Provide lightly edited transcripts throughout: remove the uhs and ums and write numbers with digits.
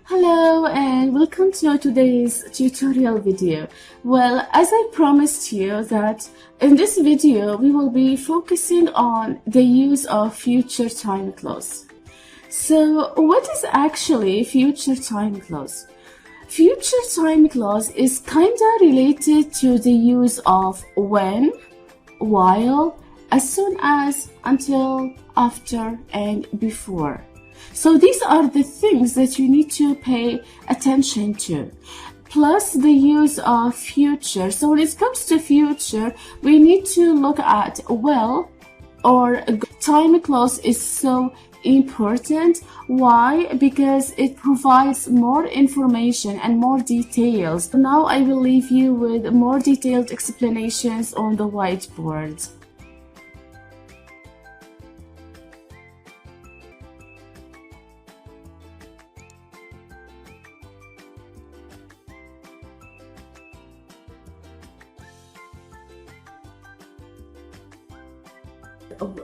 Hello and welcome to today's tutorial video. Well, as I promised you that in this video we will be focusing on the use of future time clause. So what is actually future time clause? Future time clause is kinda related to the use of when, while, as soon as, until, after, and before. So these are the things that you need to pay attention to. Plus the use of future. So when it comes to future, we need to look at well or time clause is so important. Why? Because it provides more information and more details. Now I will leave you with more detailed explanations on the whiteboard.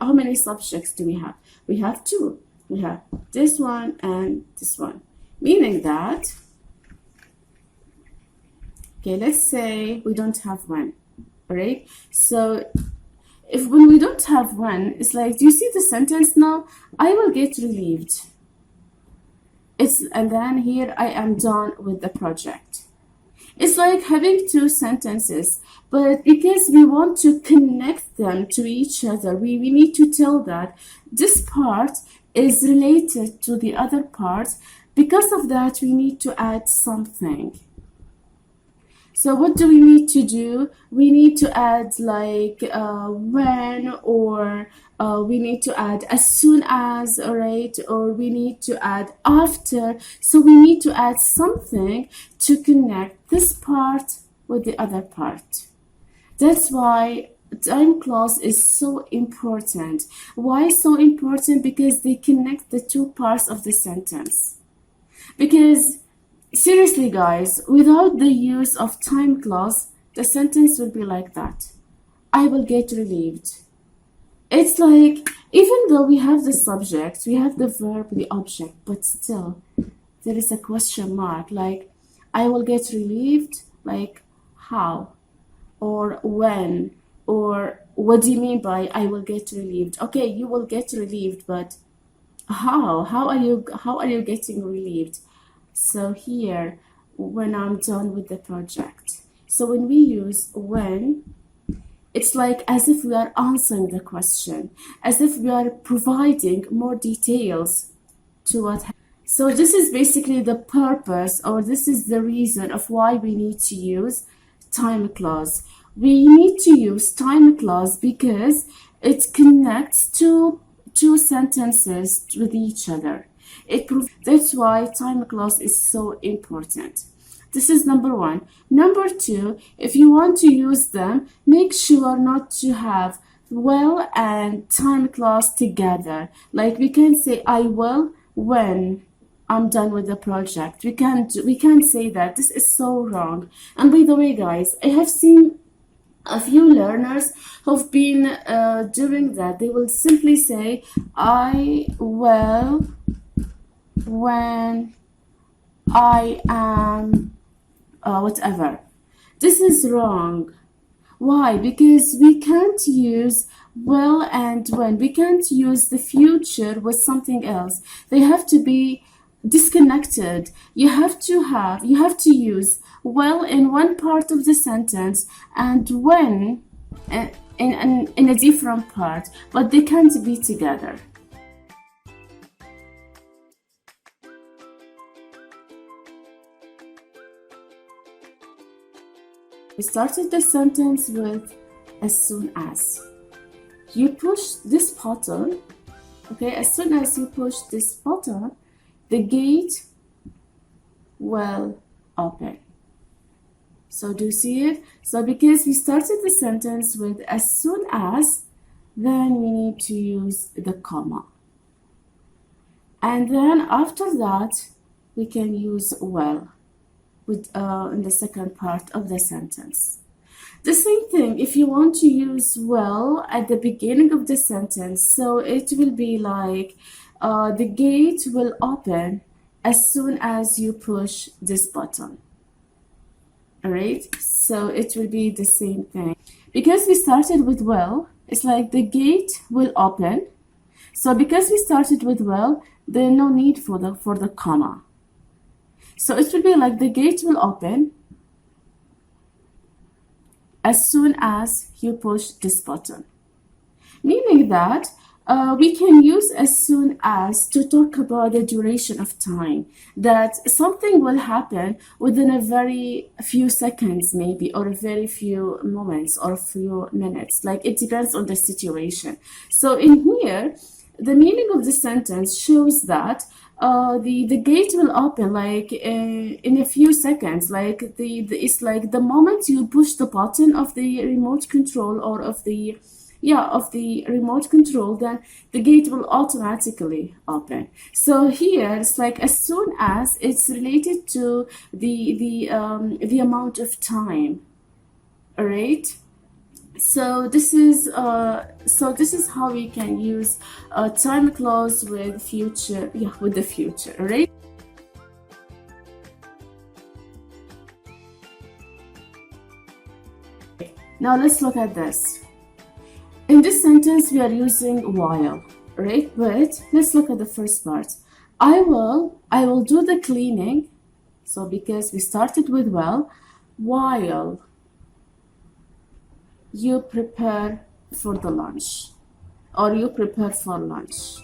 How many subjects do we have? We have two. We have this one and this one, meaning that, okay, let's say we don't have one, all right? So if when we don't have one, it's like, do you see the sentence now? I will get relieved. And then here I am done with the project. It's like having two sentences, but because we want to connect them to each other, we need to tell that this part is related to the other part. Because of that, we need to add something. So what do we need to do? We need to add like when, or we need to add as soon as, all right? Or we need to add after. So we need to add something to connect this part with the other part. That's why time clause is so important. Why so important? Because they connect the two parts of the sentence. Because seriously, guys, without the use of time clause, the sentence will be like that. I will get relieved. It's like, even though we have the subject, we have the verb, the object, but still, there is a question mark. Like, I will get relieved, like, how? Or when? Or what do you mean by I will get relieved? Okay, you will get relieved, but how? How are you getting relieved? So here, when I'm done with the project. So when we use when, it's like as if we are answering the question, as if we are providing more details to what happened. So this is basically the purpose, or this is the reason of why we need to use time clause. We need to use time clause because it connects two sentences with each other. That's why time clause is so important. This is number one. Number two, if you want to use them, make sure not to have well and time clause together. Like we can say I will when I'm done with the project. We can't say that. This is so wrong. And by the way, guys, I have seen a few learners who've been doing that. They will simply say I will when I am whatever. This is wrong. Why? Because we can't use will and when. We can't use the future with something else. They have to be disconnected. You have to use will in one part of the sentence and when in a different part, but they can't be together. We started the sentence with as soon as. You push this button, okay, as soon as you push this button, the gate will open. So do you see it? So because we started the sentence with as soon as, then we need to use the comma. And then after that, we can use well with in the second part of the sentence. The same thing if you want to use well at the beginning of the sentence. So it will be like the gate will open as soon as you push this button. All right, so it will be the same thing. Because we started with well, it's like the gate will open. So because we started with well, there's no need for the comma. So it will be like the gate will open as soon as you push this button. Meaning that we can use as soon as to talk about the duration of time, that something will happen within a very few seconds maybe, or a very few moments or a few minutes, like it depends on the situation. So in here, the meaning of the sentence shows that the gate will open like in a few seconds, like it's like the moment you push the button of the remote control or of the remote control, then the gate will automatically open. So here it's like as soon as, it's related to the amount of time. All right, so this is how we can use time clause with future, with the future. All right, now let's look at this. In this sentence, we are using while, right? But let's look at the first part. I will do the cleaning. So because we started with well, while you prepare for the lunch, or you prepare for lunch.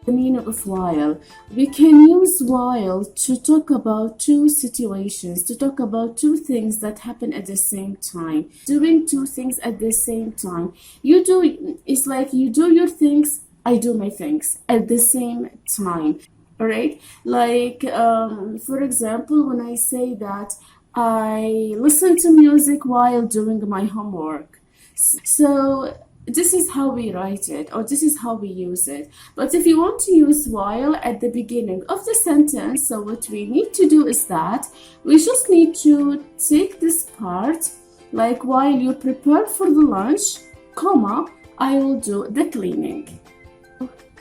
The meaning of while. We can use while to talk about two situations, to talk about two things that happen at the same time. Doing two things at the same time. It's like you do your things, I do my things at the same time. All right? Like, for example, when I say that I listen to music while doing my homework. So this is how we write it, or this is how we use it. But if you want to use while at the beginning of the sentence, so what we need to do is that we just need to take this part, like while you prepare for the lunch, comma, I will do the cleaning.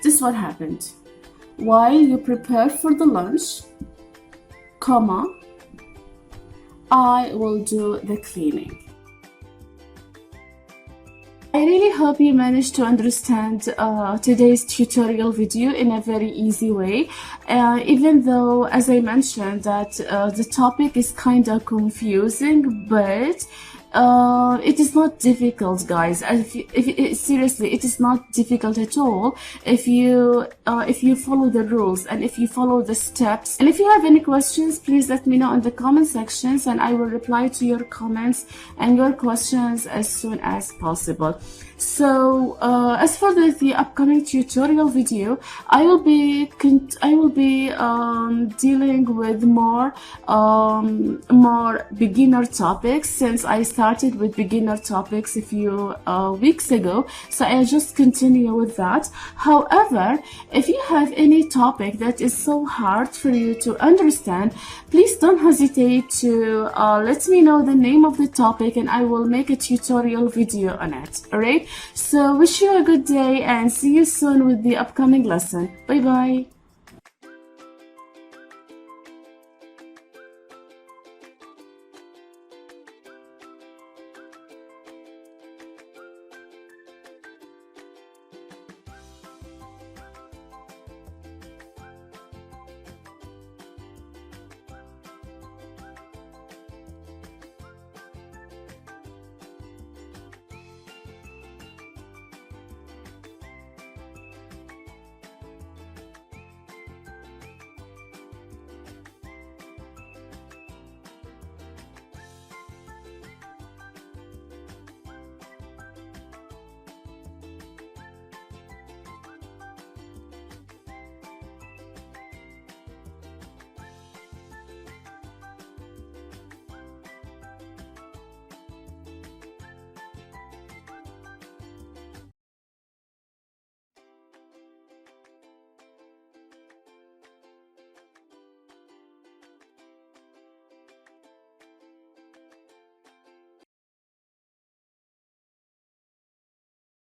This is what happened. While you prepare for the lunch, comma, I will do the cleaning. I really hope you managed to understand today's tutorial video in a very easy way, even though, as I mentioned, that the topic is kind of confusing, but it is not difficult, guys. Seriously, it is not difficult at all if you follow the rules and if you follow the steps. And if you have any questions, please let me know in the comment sections, and I will reply to your comments and your questions as soon as possible. So as for the upcoming tutorial video, I will be dealing with more beginner topics, since I started with beginner topics a few weeks ago. So I'll just continue with that. However, if you have any topic that is so hard for you to understand, please don't hesitate to let me know the name of the topic, and I will make a tutorial video on it. Alright, so wish you a good day and see you soon with the upcoming lesson. Bye bye.